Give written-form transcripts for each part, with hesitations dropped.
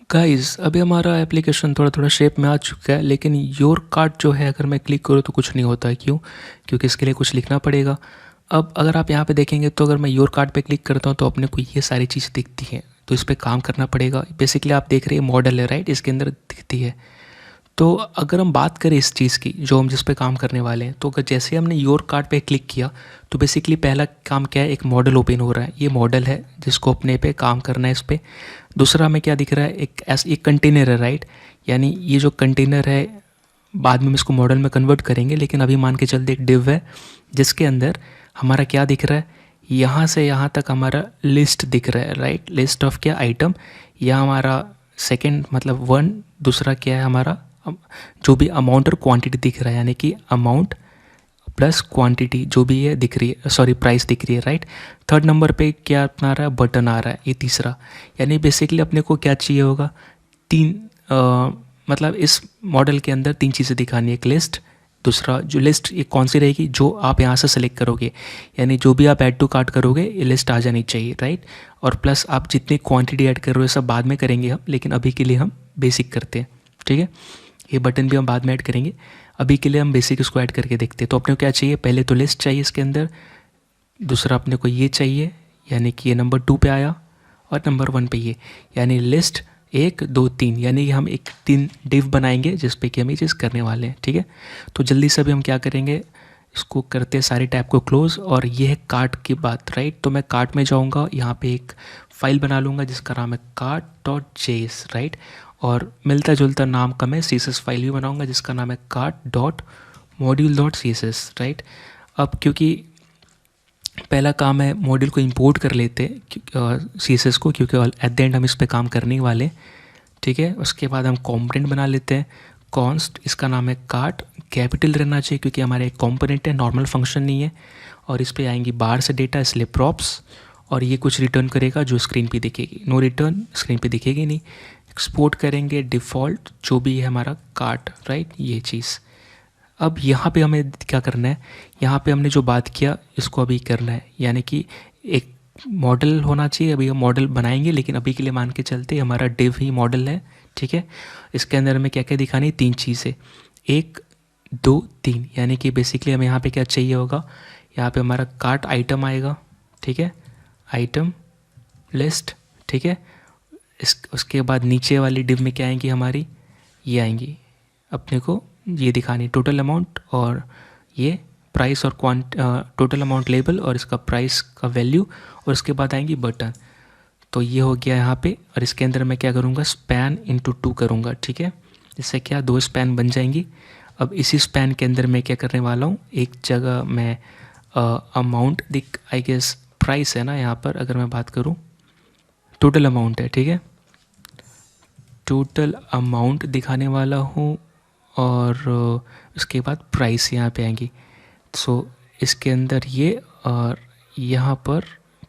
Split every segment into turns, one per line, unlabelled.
Guys अभी हमारा application थोड़ा थोड़ा शेप में आ चुका है, लेकिन योर कार्ट जो है अगर मैं क्लिक करूँ तो कुछ नहीं होता है। क्यों? क्योंकि इसके लिए कुछ लिखना पड़ेगा। अब अगर आप यहाँ पे देखेंगे तो अगर मैं योर कार्ट पे क्लिक करता हूँ तो अपने को ये सारी चीज़ दिखती हैं, तो इस पर काम करना पड़ेगा। बेसिकली आप देख रहे हैं मॉडल है, राइट, इसके अंदर दिखती है। तो अगर हम बात करें इस चीज़ की जो हम जिस पे काम करने वाले हैं, तो अगर जैसे हमने योर कार्ड पे क्लिक किया तो बेसिकली पहला काम क्या है, एक मॉडल ओपन हो रहा है। ये मॉडल है जिसको अपने पे काम करना है इस पर। दूसरा हमें क्या दिख रहा है, एक कंटेनर है, राइट। यानी ये जो कंटेनर है बाद में हम इसको मॉडल में कन्वर्ट करेंगे, लेकिन अभी मान के चलते एक डिव है जिसके अंदर हमारा क्या दिख रहा है, यहाँ से यहाँ तक हमारा लिस्ट दिख रहा है, राइट। लिस्ट ऑफ क्या आइटम, यह हमारा सेकेंड मतलब वन। दूसरा क्या है हमारा जो भी अमाउंट और क्वांटिटी दिख रहा है, यानी कि अमाउंट प्लस क्वांटिटी जो भी है दिख रही है, सॉरी प्राइस दिख रही है, राइट। थर्ड नंबर पे क्या अपना रहा है, बटन आ रहा है, ये तीसरा। यानी बेसिकली अपने को क्या चाहिए होगा, मतलब इस मॉडल के अंदर तीन चीज़ें दिखानी है। एक लिस्ट, दूसरा जो लिस्ट ये कौन सी रहेगी, जो आप यहाँ से सेलेक्ट करोगे, यानी जो भी आप ऐड टू कार्ट करोगे ये लिस्ट आ जानी चाहिए, राइट। और प्लस आप जितनी क्वांटिटी ऐड कर रहे हो सब बाद में करेंगे हम, लेकिन अभी के लिए हम बेसिक करते हैं, ठीक है। ये बटन भी हम बाद में ऐड करेंगे, अभी के लिए हम बेसिक इसको ऐड करके देखते हैं। तो अपने को क्या चाहिए, पहले तो लिस्ट चाहिए इसके अंदर, दूसरा अपने को ये चाहिए यानी कि ये नंबर 2 पे आया, और नंबर 1 पे ये, यानी लिस्ट 1 2 3, यानी कि हम एक 3 डिव बनाएंगे जिस पे कि हम ये चीज़ करने वाले हैं, ठीक है। तो जल्दी से अभी हम क्या करेंगे, इसको करते हैं सारे टैब को क्लोज। और ये है कार्ट की बात, राइट। तो मैं कार्ट में जाऊँगा, यहाँ पे एक फ़ाइल बना लूँगा जिसका नाम है cart.js, राइट। और मिलता जुलता नाम का मैं CSS फाइल भी बनाऊँगा जिसका नाम है cart.module.css, राइट। अब क्योंकि पहला काम है मॉड्यूल को इंपोर्ट कर लेते हैं CSS को, क्योंकि एट द एंड हम इस पे काम करने वाले, ठीक है। उसके बाद हम कॉम्पोनेंट बना लेते हैं। कॉन्स्ट, इसका नाम है कार्ट, कैपिटल रहना चाहिए क्योंकि हमारा एक कॉम्पोनेंट है, नॉर्मल फंक्शन नहीं है। और इस पे आएंगी बाहर से डेटा, इसलिए प्रॉप्स। और ये कुछ रिटर्न करेगा जो स्क्रीन पे दिखेगी, नो रिटर्न, स्क्रीन पे दिखेगी नहीं। एक्सपोर्ट करेंगे डिफ़ॉल्ट जो भी है हमारा कार्ट, राइट, ये चीज़। अब यहाँ पे हमें क्या करना है, यहाँ पे हमने जो बात किया इसको अभी करना है, यानी कि एक मॉडल होना चाहिए। अभी हम मॉडल बनाएंगे, लेकिन अभी के लिए मान के चलते हमारा डिव ही मॉडल है, ठीक है। इसके अंदर हमें क्या क्या दिखानी, 3 चीज़ें, 1 2 3, यानी कि बेसिकली हमें यहाँ पे क्या चाहिए होगा, यहाँ पे हमारा कार्ट आइटम आएगा, ठीक है, आइटम लिस्ट, ठीक है। उसके बाद नीचे वाली डिव में क्या आएंगी हमारी, ये आएंगी अपने को ये दिखानी टोटल अमाउंट, और ये प्राइस और टोटल अमाउंट लेबल, और इसका प्राइस का वैल्यू, और उसके बाद आएंगी बटन। तो ये हो गया यहाँ पे। और इसके अंदर मैं क्या करूँगा, स्पैन इंटू 2 करूँगा, ठीक है। इससे क्या 2 स्पैन बन जाएंगी। अब इसी स्पैन के अंदर मैं क्या करने वाला हूँ, एक जगह मैं अमाउंट आई गेस प्राइस है ना, यहाँ पर अगर मैं बात करूँ टोटल अमाउंट है, ठीक है, टोटल अमाउंट दिखाने वाला हूँ। और उसके बाद प्राइस यहाँ पे आएंगी। सो इसके अंदर ये, और यहाँ पर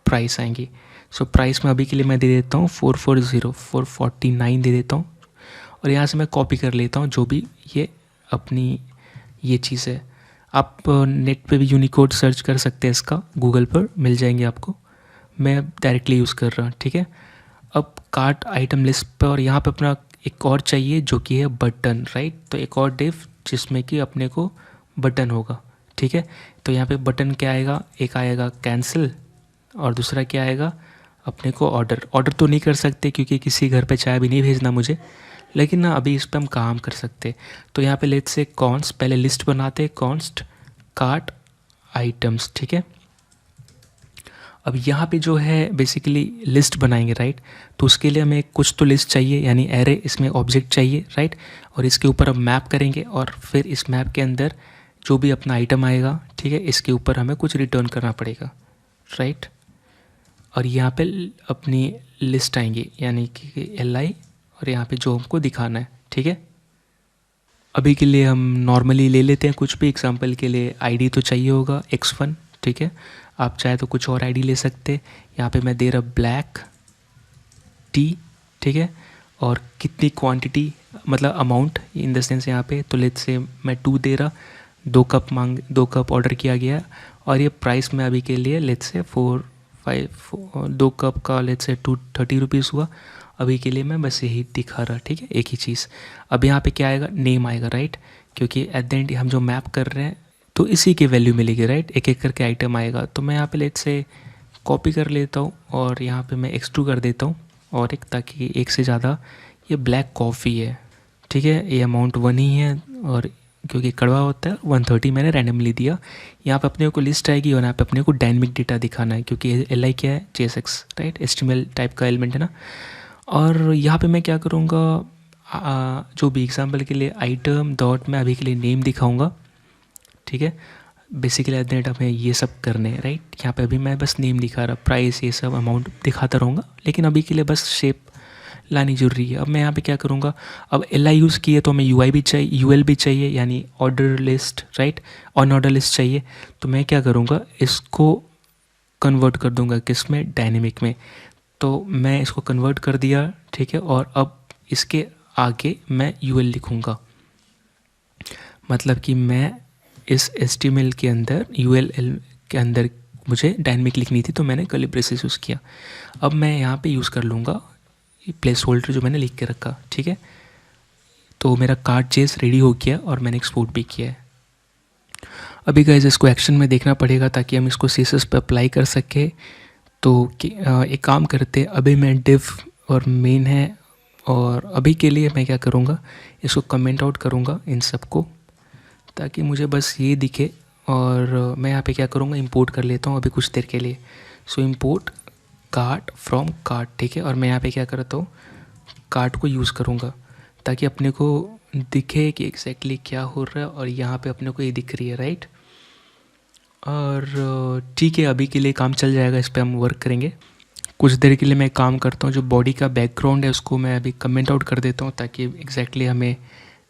प्राइस आएंगी। सो प्राइस में अभी के लिए मैं दे देता हूँ 449 दे देता हूँ। और यहाँ से मैं कॉपी कर लेता हूँ जो भी ये अपनी ये चीज़ है। आप नेट पे भी यूनिकोड सर्च कर सकते हैं, इसका गूगल पर मिल जाएंगे आपको, मैं डायरेक्टली यूज़ कर रहा हूँ, ठीक है। अब कार्ट आइटम लिस्ट पर, और यहाँ पे अपना एक और चाहिए जो कि है बटन, राइट। तो एक और डिव जिसमें कि अपने को बटन होगा, ठीक है। तो यहाँ पे बटन क्या आएगा, एक आएगा कैंसिल, और दूसरा क्या आएगा अपने को ऑर्डर तो नहीं कर सकते क्योंकि किसी घर पे चाय भी नहीं भेजना मुझे, लेकिन ना अभी इस पर हम काम कर सकते। तो यहाँ पे लेट्स से कॉन्स्ट, पहले लिस्ट बनाते हैं, कॉन्स्ट कार्ट आइटम्स, ठीक है। अब यहाँ पे जो है बेसिकली लिस्ट बनाएंगे, राइट। तो उसके लिए हमें कुछ तो लिस्ट चाहिए, यानी एरे, इसमें ऑब्जेक्ट चाहिए, राइट। और इसके ऊपर हम मैप करेंगे, और फिर इस मैप के अंदर जो भी अपना आइटम आएगा, ठीक है, इसके ऊपर हमें कुछ रिटर्न करना पड़ेगा, राइट। और यहाँ पे अपनी लिस्ट आएंगी, यानी कि li, और यहाँ पे जो हमको दिखाना है, ठीक है। अभी के लिए हम नॉर्मली ले लेते हैं कुछ भी, एग्जाम्पल के लिए आईडी तो चाहिए होगा x1, ठीक है। आप चाहे तो कुछ और आईडी ले सकते। यहाँ पे मैं दे रहा ब्लैक टी, ठीक है। और कितनी क्वांटिटी मतलब अमाउंट इन द सेंस यहाँ पे, तो लेट्स से मैं 2 दे रहा, 2 कप ऑर्डर किया गया। और ये प्राइस में अभी के लिए लेट्स से 2 कप का लेट्स से 230 रुपीज़ हुआ। अभी के लिए मैं बस यही दिखा रहा, ठीक है, एक ही चीज़। अब यहाँ पे क्या आएगा, नेम आएगा, राइट, क्योंकि एट द एंड हम जो मैप कर रहे हैं तो इसी की वैल्यू मिलेगी, राइट, एक एक करके आइटम आएगा। तो मैं यहाँ पे लेट से कॉपी कर लेता हूँ और यहाँ पे मैं x2 कर देता हूँ और एक, ताकि एक से ज़्यादा, ये ब्लैक कॉफ़ी है, ठीक है, ये अमाउंट 1 ही है और क्योंकि कड़वा होता है 130 मैंने रैंडमली दिया। यहाँ पे अपने को लिस्ट आएगी और यहाँ पे अपने को डायनेमिक डेटा दिखाना है, क्योंकि li क्या है, JSX, राइट, HTML टाइप का एलिमेंट है ना। और यहाँ पे मैं क्या करूँगा, जो भी एग्जांपल के लिए आइटम डॉट मैं अभी के लिए नेम दिखाऊंगा, ठीक है। बेसिकली एट द एंड हमें ये सब करने हैं, राइट। यहाँ पे अभी मैं बस नेम दिखा रहा, प्राइस ये सब अमाउंट दिखाता रहूँगा, लेकिन अभी के लिए बस शेप लानी जरूरी है। अब मैं यहाँ पे क्या करूँगा, अब li यूज़ किए तो हमें ui भी चाहिए, ul भी चाहिए, यानी order list, right, on order list चाहिए। तो मैं क्या करूँगा, इसको कन्वर्ट कर दूँगा किस में, डायनेमिक में। तो मैं इसको कन्वर्ट कर दिया, ठीक है, और अब इसके आगे मैं ul लिखूँगा, मतलब कि मैं इस HTML के अंदर ul के अंदर मुझे डायनेमिक लिखनी थी, तो मैंने कर्ली ब्रेसेस यूज़ किया। अब मैं यहाँ पे यूज़ कर लूँगा प्लेस होल्डर जो मैंने लिख के रखा, ठीक है। तो मेरा कार्ड चेस रेडी हो गया और मैंने एक्सपोर्ट भी किया है। अभी गाइस इसको एक्शन में देखना पड़ेगा ताकि हम इसको CSS पे अप्लाई कर सके। तो एक काम करते, अभी मैं डिव और मेन है, और अभी के लिए मैं क्या करूँगा, इसको कमेंट आउट करूँगा इन सबको, ताकि मुझे बस ये दिखे। और मैं यहाँ पे क्या करूँगा, इंपोर्ट कर लेता हूँ अभी कुछ देर के लिए। सो इंपोर्ट कार्ट फ्रॉम कार्ट, ठीक है। और मैं यहाँ पे क्या करता हूँ, कार्ट को यूज़ करूँगा ताकि अपने को दिखे कि एग्जैक्टली क्या हो रहा है, और यहाँ पे अपने को ये दिख रही है, राइट। और ठीक है, अभी के लिए काम चल जाएगा, इस पर हम वर्क करेंगे। कुछ देर के लिए मैं काम करता हूँ, जो बॉडी का बैकग्राउंड है उसको मैं अभी कमेंट आउट कर देता हूँ ताकि एग्जैक्टली हमें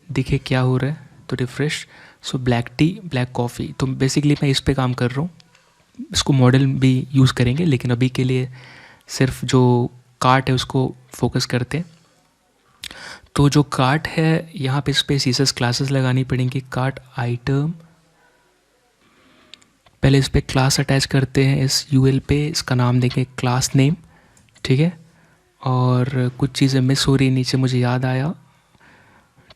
दिखे क्या हो रहा है। तो refresh, so black tea black coffee, तो बेसिकली मैं इस पे काम कर रहा हूँ। इसको मॉडल भी यूज़ करेंगे, लेकिन अभी के लिए सिर्फ जो कार्ट है उसको फोकस करते हैं। तो जो कार्ट है यहाँ पे इस पर CSS क्लासेस लगानी पड़ेंगी। कार्ट आइटम, पहले इस पर क्लास अटैच करते हैं इस UL पे, इसका नाम देंगे क्लास नेम, ठीक है। और कुछ चीज़ें मिस हो रही नीचे, मुझे याद आया,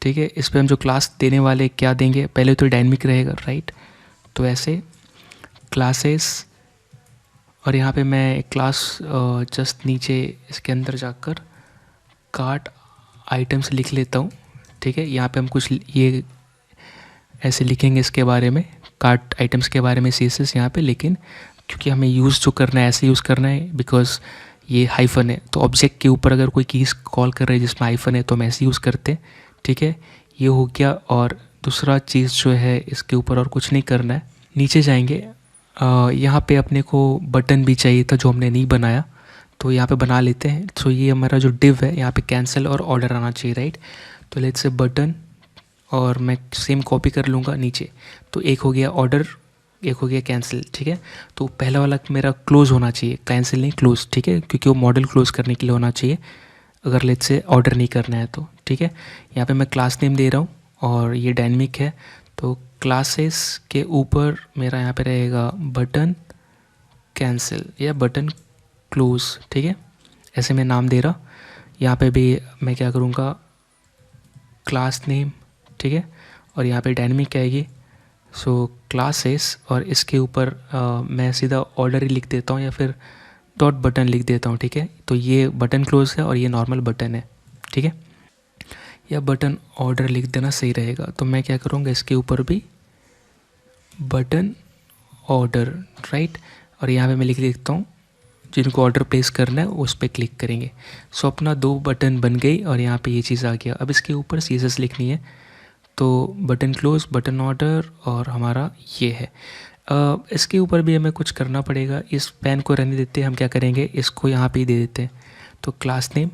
ठीक है। इस पर हम जो क्लास देने वाले क्या देंगे, पहले तो डायनेमिक रहेगा, राइट। तो ऐसे क्लासेस, और यहाँ पे मैं क्लास जस्ट नीचे इसके अंदर जाकर कार्ट आइटम्स लिख लेता हूँ, ठीक है। यहाँ पे हम कुछ ये ऐसे लिखेंगे इसके बारे में, कार्ट आइटम्स के बारे में CSS यहाँ पे, लेकिन क्योंकि हमें यूज़ जो करना है ऐसे यूज़ करना है, बिकॉज ये हाइफन है। तो ऑब्जेक्ट के ऊपर अगर कोई कीज़ कॉल कर रहे हैं जिसमें हाइफन है तो हम ऐसे यूज़ करते हैं, ठीक है। ये हो गया। और दूसरा चीज़ जो है, इसके ऊपर और कुछ नहीं करना है, नीचे जाएंगे। यहाँ पे अपने को बटन भी चाहिए था जो हमने नहीं बनाया, तो यहाँ पे बना लेते हैं। सो ये हमारा जो डिव है, यहाँ पे कैंसिल और ऑर्डर आना चाहिए, राइट। तो लेट्स से बटन, और मैं सेम कॉपी कर लूँगा नीचे। तो एक हो गया ऑर्डर, एक हो गया कैंसिल, ठीक है। तो पहला वाला मेरा क्लोज होना चाहिए, कैंसिल नहीं क्लोज, ठीक है, क्योंकि वो मॉडल क्लोज करने के लिए होना चाहिए, अगर लेट्स से ऑर्डर नहीं करना है तो, ठीक है। यहाँ पे मैं क्लास नेम दे रहा हूँ और ये डायनेमिक है, तो क्लासेस के ऊपर मेरा यहाँ पे रहेगा बटन कैंसिल या बटन क्लोज, ठीक है। ऐसे मैं नाम दे रहा। यहाँ पे भी मैं क्या करूँगा, क्लास नेम, ठीक है, और यहाँ पे डायनेमिक आएगी, सो क्लासेस, और इसके ऊपर मैं सीधा ऑर्डर ही लिख देता हूँ या फिर डॉट बटन लिख देता हूँ, ठीक है। तो ये बटन क्लोज है और ये नॉर्मल बटन है, ठीक है, या बटन ऑर्डर लिख देना सही रहेगा। तो मैं क्या करूँगा, इसके ऊपर भी बटन ऑर्डर, राइट, और यहाँ पे मैं लिख देता हूँ जिनको ऑर्डर प्लेस करना है उस पर क्लिक करेंगे। सो अपना 2 बटन बन गई और यहाँ पे ये चीज़ आ गया। अब इसके ऊपर CSS लिखनी है, तो बटन क्लोज, बटन ऑर्डर, और हमारा ये है। इसके ऊपर भी हमें कुछ करना पड़ेगा। इस पेन को रहने देते हैं, हम क्या करेंगे, इसको यहाँ पे ही दे देते हैं, तो क्लास नेम,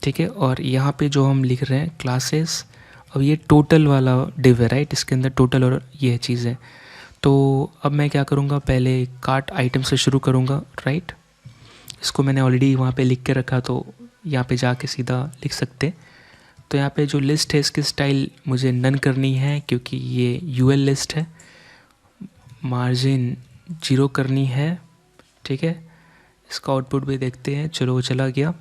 ठीक है। और यहाँ पे जो हम लिख रहे हैं क्लासेस, अब ये टोटल वाला डिव है, राइट, इसके अंदर टोटल और ये चीज़ है। तो अब मैं क्या करूँगा, पहले कार्ट आइटम से शुरू करूँगा, राइट। इसको मैंने ऑलरेडी वहाँ पे लिख के रखा, तो यहाँ पे जाके सीधा लिख सकते। तो यहाँ पे जो लिस्ट है इसकी स्टाइल मुझे नन करनी है क्योंकि ये UL लिस्ट है। मार्जिन 0 करनी है, ठीक है। इसका आउटपुट भी देखते हैं, चलो वो चला गया।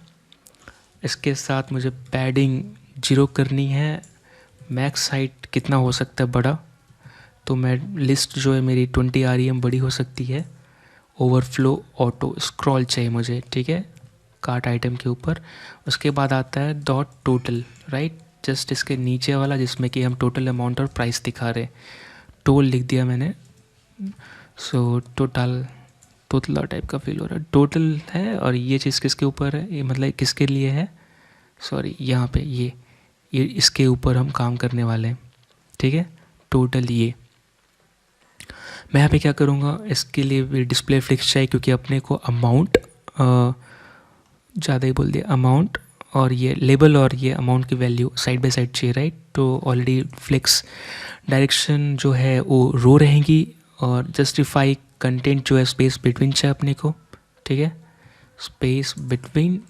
इसके साथ मुझे पैडिंग 0 करनी है। मैक्स हाइट कितना हो सकता है बड़ा, तो मैं लिस्ट जो है मेरी 20 REM बड़ी हो सकती है। ओवरफ्लो ऑटो स्क्रॉल चाहिए मुझे, ठीक है, कार्ट आइटम के ऊपर। उसके बाद आता है डॉट टोटल, राइट, जस्ट इसके नीचे वाला जिसमें कि हम टोटल अमाउंट और प्राइस दिखा रहे हैं। टोल लिख दिया मैंने। सो टोटल, तोतला टाइप का फील हो रहा है, टोटल है। और ये चीज़ किसके ऊपर है, ये मतलब किसके लिए है, सॉरी यहाँ पे ये इसके ऊपर हम काम करने वाले हैं, ठीक है। टोटल ये मैं यहाँ पे क्या करूँगा, इसके लिए भी डिस्प्ले फ्लिक्स चाहिए क्योंकि अपने को अमाउंट ज़्यादा ही बोल दिया, अमाउंट और ये लेबल और ये अमाउंट की वैल्यू साइड बाय साइड चाहिए, राइट। तो ऑलरेडी फ्लिक्स डायरेक्शन जो है वो रो रहेंगी और जस्टिफाई कंटेंट जो है स्पेस बिटवीन चाहिए अपने को, ठीक है, स्पेस बिटवीन।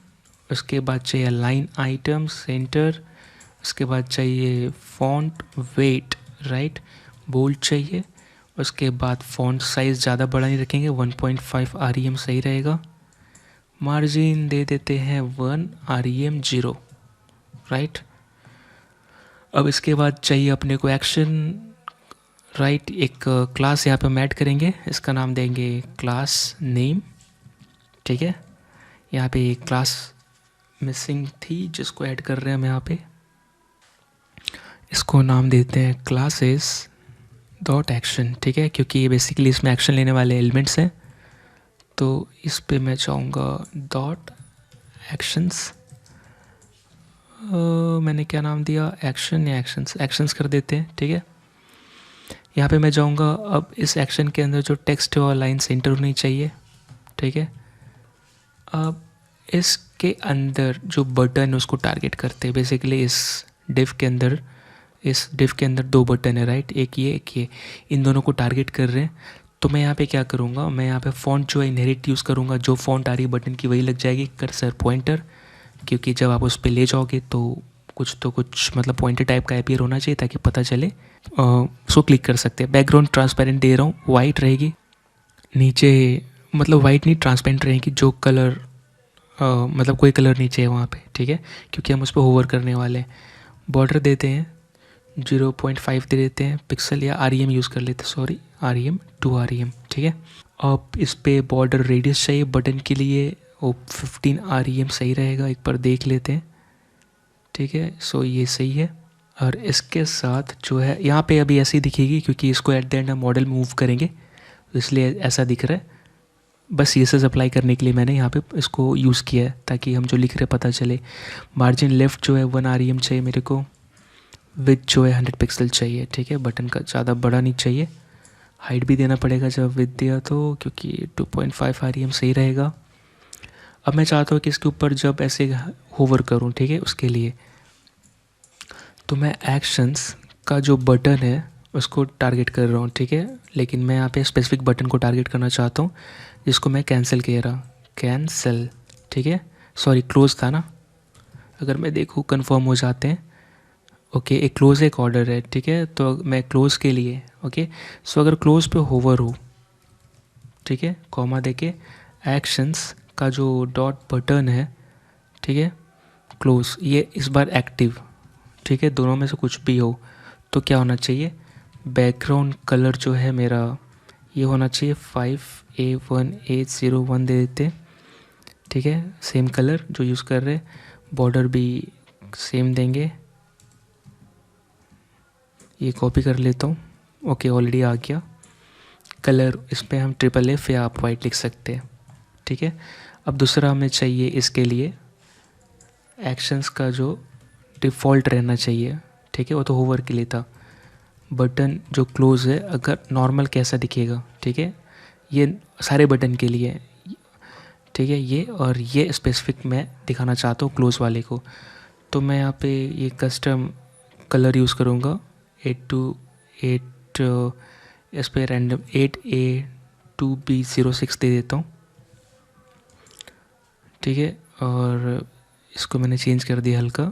उसके बाद चाहिए लाइन आइटम सेंटर। उसके बाद चाहिए फॉन्ट वेट, राइट, बोल्ड चाहिए। उसके बाद फॉन्ट साइज़ ज़्यादा बड़ा नहीं रखेंगे, 1.5 REM सही रहेगा। मार्जिन दे देते हैं 1 REM 0, राइट। अब इसके बाद चाहिए अपने को एक्शन, राइट। एक क्लास यहाँ पे हम ऐड करेंगे, इसका नाम देंगे क्लास नेम, ठीक है। यहाँ पे एक क्लास मिसिंग थी जिसको ऐड कर रहे हैं हम यहाँ पे। इसको नाम देते हैं क्लासेस डॉट एक्शन, ठीक है, क्योंकि ये बेसिकली इसमें एक्शन लेने वाले एलिमेंट्स हैं। तो इस पे मैं चाहूँगा डॉट एक्शंस। मैंने क्या नाम दिया, एक्शन या एक्शंस कर देते हैं, ठीक है। यहाँ पे मैं जाऊँगा, अब इस एक्शन के अंदर जो टेक्स्ट है वो लाइन सेंटर होनी चाहिए, ठीक है। अब इसके अंदर जो बटन है उसको टारगेट करते हैं बेसिकली। इस डिव के अंदर 2 बटन है, राइट, एक ये, इन दोनों को टारगेट कर रहे हैं। तो मैं यहाँ पे क्या करूँगा, मैं यहाँ पे फ़ॉन्ट जो है इनहेरिट यूज़ करूँगा, जो फ़ॉन्ट आ रही है बटन की वही लग जाएगी कर्सर पॉइंटर, क्योंकि जब आप उस पर ले जाओगे तो कुछ मतलब पॉइंटर टाइप का अपीयर होना चाहिए ताकि पता चले, उसको क्लिक कर सकते हैं। बैकग्राउंड ट्रांसपेरेंट दे रहा हूँ, वाइट रहेगी नीचे, मतलब वाइट नहीं ट्रांसपेरेंट रहेगी, जो कलर मतलब कोई कलर नीचे है वहाँ पे, ठीक है, क्योंकि हम उस पर होवर करने वाले हैं। बॉर्डर देते हैं 0.5 दे देते हैं पिक्सल, या REM यूज़ कर लेते हैं, सॉरी REM 2 REM, ठीक है। अब इस पे बॉर्डर रेडियस चाहिए बटन के लिए, वो 15 REM सही रहेगा, एक बार देख लेते हैं, ठीक है। सो ये सही है। और इसके साथ जो है यहाँ पे अभी ऐसी दिखेगी क्योंकि इसको एट द एंड हम मॉडल मूव करेंगे, तो इसलिए ऐसा दिख रहा है। बस CSS अप्लाई करने के लिए मैंने यहाँ पे इसको यूज़ किया है ताकि हम जो लिख रहे पता चले। मार्जिन लेफ़्ट जो है 1 REM चाहिए मेरे को, विथ जो है 100 पिक्सल चाहिए, ठीक है, बटन का ज़्यादा बड़ा नहीं चाहिए। हाइट भी देना पड़ेगा जब विथ दिया तो, क्योंकि 2.5 REM सही रहेगा। अब मैं चाहता हूँ कि इसके ऊपर जब ऐसे होवर करूँ, ठीक है, उसके लिए तो मैं एक्शंस का जो बटन है उसको टारगेट कर रहा हूँ, ठीक है, लेकिन मैं यहाँ पे स्पेसिफिक बटन को टारगेट करना चाहता हूँ जिसको मैं कैंसिल कह रहा, कैंसिल, ठीक है, सॉरी क्लोज था ना, अगर मैं देखूँ कन्फर्म हो जाते हैं। ओके, एक क्लोज एक ऑर्डर है, ठीक है, तो मैं क्लोज़ के लिए, ओके, सो अगर क्लोज़ पे होवर हो, ठीक है, कॉमा देके एक्शंस का जो डॉट बटन है, ठीक है, क्लोज, ये इस बार एक्टिव, ठीक है, दोनों में से कुछ भी हो तो क्या होना चाहिए, बैकग्राउंड कलर जो है मेरा ये होना चाहिए 5A1801 दे देते, ठीक है, सेम कलर जो यूज़ कर रहे, बॉर्डर भी सेम देंगे। ये कॉपी कर लेता हूँ, ओके, ऑलरेडी आ गया कलर। इस पर हम FFF या आप वाइट लिख सकते हैं, ठीक है। अब दूसरा हमें चाहिए इसके लिए एक्शंस का जो डिफ़ॉल्ट रहना चाहिए, ठीक है, वो तो होवर के लिए था। बटन जो क्लोज़ है अगर नॉर्मल कैसा दिखेगा, ठीक है, ये सारे बटन के लिए, ठीक है, ये और ये स्पेसिफिक मैं दिखाना चाहता हूँ क्लोज़ वाले को। तो मैं यहाँ पे ये कस्टम कलर यूज़ करूँगा 828, इस पर रैंडम 8A2B06 दे देता हूँ, ठीक है, और इसको मैंने चेंज कर दिया हल्का।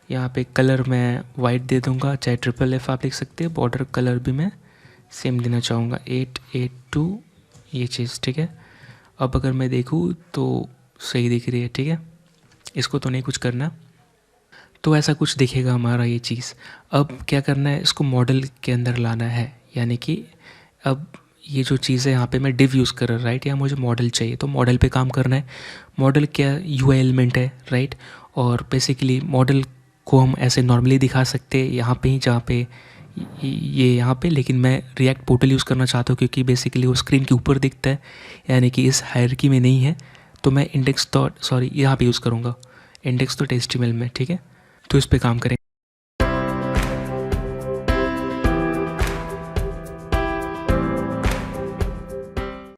यहाँ पे कलर मैं वाइट दे दूँगा, चाहे FFF आप लिख सकते हैं, बॉर्डर कलर भी मैं सेम देना चाहूँगा 882, ये चीज़, ठीक है। अब अगर मैं देखूँ तो सही दिख रही है, ठीक है, इसको तो नहीं कुछ करना। तो ऐसा कुछ दिखेगा हमारा ये चीज़। अब क्या करना है, इसको मॉडल के अंदर लाना है, यानी कि अब ये जो चीज़ है यहाँ पे मैं डिव यूज़ कर रहा, राइट, या मुझे मॉडल चाहिए तो मॉडल पे काम करना है। मॉडल क्या UI एलिमेंट है, राइट। और बेसिकली मॉडल को हम ऐसे नॉर्मली दिखा सकते हैं यहाँ पे ही, जहाँ पे ये यहाँ पे, लेकिन मैं रिएक्ट पोर्टल यूज़ करना चाहता हूँ क्योंकि बेसिकली वो स्क्रीन के ऊपर दिखता है, यानी कि इस हायरार्की में नहीं है। तो मैं इंडेक्स डॉट, सॉरी, यहाँ पे यूज़ करूँगा इंडेक्स डॉट HTML में, ठीक है। तो इस पे काम करें।